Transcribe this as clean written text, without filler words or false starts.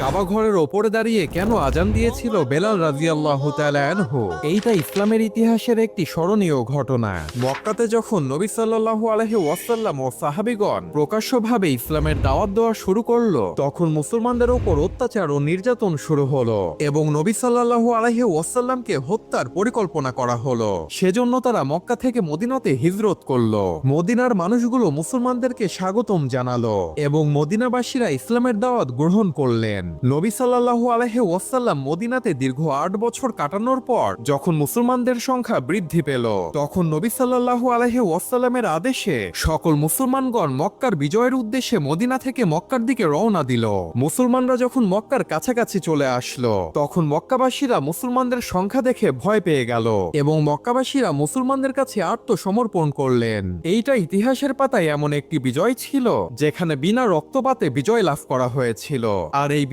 কাবা ঘরের ওপরে দাঁড়িয়ে কেন আজান দিয়েছিল বেলাল রাদিয়াল্লাহু তাআলা আনহু? এইটা ইসলামের ইতিহাসের একটি স্মরণীয় ঘটনা। মক্কাতে যখন নবী সাল্লাল্লাহু আলাইহি ওয়াসাল্লাম ও সাহাবীগণ প্রকাশ্যভাবে ইসলামের দাওয়াত দেওয়া শুরু করলো, তখন মুসলমানদের উপর অত্যাচার ও নির্যাতন শুরু হলো এবং নবী সাল্লাল্লাহু আলাইহি ওয়াসাল্লামকে হত্যার পরিকল্পনা করা হলো। সেজন্য তারা মক্কা থেকে মদিনাতে হিজরত করলো। মদিনার মানুষগুলো মুসলমানদেরকে স্বাগতম জানালো এবং মদিনাবাসীরা ইসলামের দাওয়াত গ্রহণ করলেন। নবী সাল্লাল্লাহু আলাইহি ওয়াসাল্লাম মদিনাতে দীর্ঘ ৮ বছর কাটানোর পর যখন মুসলমানদের সংখ্যা বৃদ্ধি পেল, তখন নবী সাল্লাল্লাহু আলাইহি ওয়াসাল্লামের আদেশে সকল মুসলমানগণ মক্কার বিজয়ের উদ্দেশ্যে মদিনা থেকে মক্কার দিকে রওনা দিল। মুসলমানরা যখন মক্কার কাছাকাছি চলে আসলো, তখন মক্কাবাসীরা মুসলমানদের সংখ্যা দেখে ভয় পেয়ে গেল এবং মক্কাবাসীরা মুসলমানদের কাছে আত্মসমর্পণ করলেন। এইটা ইতিহাসের পাতায় এমন একটি বিজয় ছিল যেখানে বিনা রক্তপাতে বিজয় লাভ করা হয়েছিল। আর এই